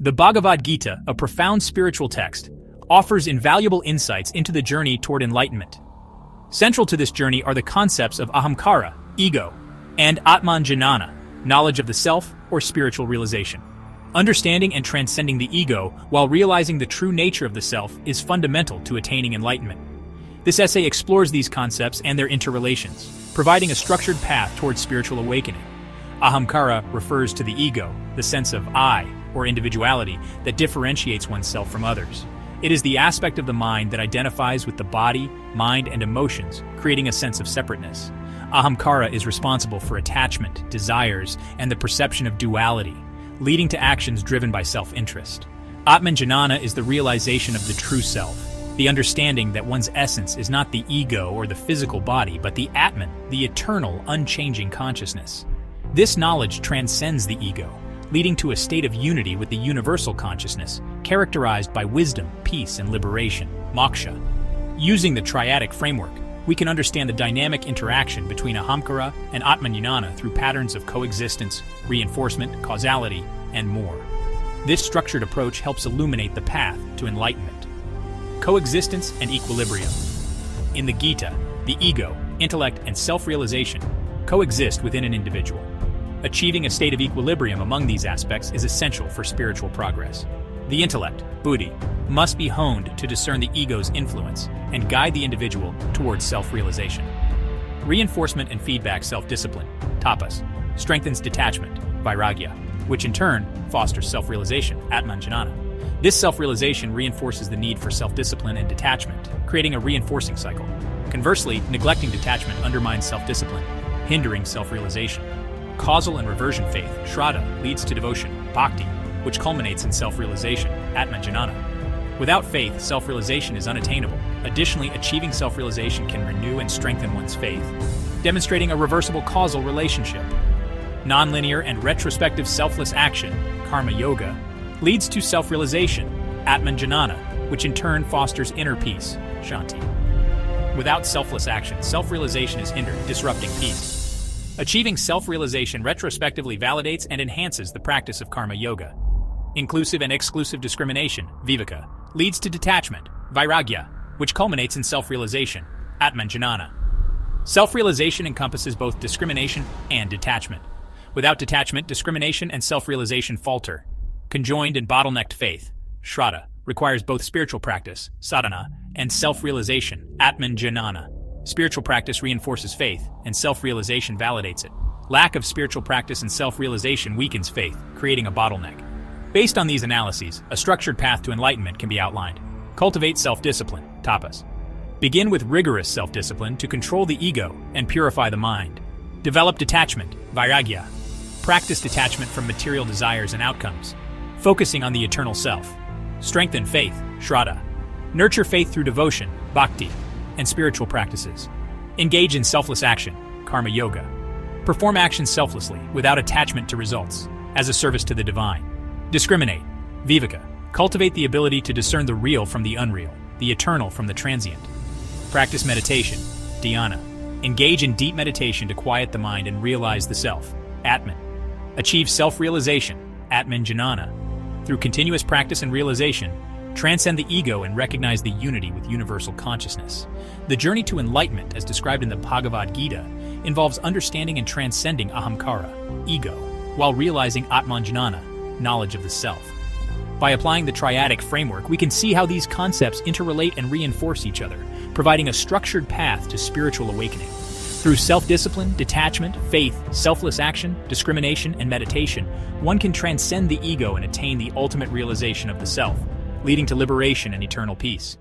The Bhagavad Gita, a profound spiritual text, offers invaluable insights into the journey toward enlightenment. Central to this journey are the concepts of ahamkara, ego, and Atman jnana, knowledge of the self or spiritual realization. Understanding and transcending the ego while realizing the true nature of the self is fundamental to attaining enlightenment. This essay explores these concepts and their interrelations, providing a structured path towards spiritual awakening. Ahamkara refers to the ego, the sense of I, or individuality, that differentiates oneself from others. It is the aspect of the mind that identifies with the body, mind, and emotions, creating a sense of separateness. Ahamkara is responsible for attachment, desires, and the perception of duality, leading to actions driven by self-interest. Atman jnana is the realization of the true self, the understanding that one's essence is not the ego or the physical body, but the Atman, the eternal, unchanging consciousness. This knowledge transcends the ego, leading to a state of unity with the universal consciousness, characterized by wisdom, peace, and liberation, moksha. Using the triadic framework, we can understand the dynamic interaction between ahamkara and Atman jnana through patterns of coexistence, reinforcement, causality, and more. This structured approach helps illuminate the path to enlightenment. Coexistence and equilibrium. In the Gita, the ego, intellect, and self-realization coexist within an individual. Achieving a state of equilibrium among these aspects is essential for spiritual progress. The intellect, buddhi, must be honed to discern the ego's influence and guide the individual towards self-realization. Reinforcement and feedback self-discipline, tapas, strengthens detachment, vairagya, which in turn fosters self-realization, Atman jnana. This self-realization reinforces the need for self-discipline and detachment, creating a reinforcing cycle. Conversely, neglecting detachment undermines self-discipline, hindering self-realization. Causal and reversion faith, shraddha, leads to devotion, bhakti, which culminates in self-realization, Atman jnana. Without faith, self-realization is unattainable. Additionally, achieving self-realization can renew and strengthen one's faith, demonstrating a reversible causal relationship. Nonlinear and retrospective selfless action, karma yoga, leads to self-realization, Atman jnana, which in turn fosters inner peace, shanti. Without selfless action, self-realization is hindered, disrupting peace. Achieving self-realization retrospectively validates and enhances the practice of karma yoga. Inclusive and exclusive discrimination, viveka, leads to detachment, vairagya, which culminates in self-realization, Atman jnana. Self-realization encompasses both discrimination and detachment. Without detachment, discrimination and self-realization falter. Conjoined and bottlenecked faith, shraddha, requires both spiritual practice, sadhana, and self-realization, Atman jnana. Spiritual practice reinforces faith, and self-realization validates it. Lack of spiritual practice and self-realization weakens faith, creating a bottleneck. Based on these analyses, a structured path to enlightenment can be outlined. Cultivate self-discipline, tapas. Begin with rigorous self-discipline to control the ego and purify the mind. Develop detachment, vairagya. Practice detachment from material desires and outcomes, focusing on the eternal self. Strengthen faith, shraddha. Nurture faith through devotion, bhakti, and spiritual practices. Engage in selfless action, karma yoga. Perform actions selflessly, without attachment to results, as a service to the divine. Discriminate, viveka. Cultivate the ability to discern the real from the unreal, the eternal from the transient. Practice meditation, dhyana. Engage in deep meditation to quiet the mind and realize the self, Atman. Achieve self-realization, Atman jnana. Through continuous practice and realization, transcend the ego and recognize the unity with universal consciousness. The journey to enlightenment, as described in the Bhagavad Gita, involves understanding and transcending ahamkara, ego, while realizing Atman jnana, knowledge of the self. By applying the triadic framework, we can see how these concepts interrelate and reinforce each other, providing a structured path to spiritual awakening. Through self-discipline, detachment, faith, selfless action, discrimination, and meditation, one can transcend the ego and attain the ultimate realization of the self, leading to liberation and eternal peace.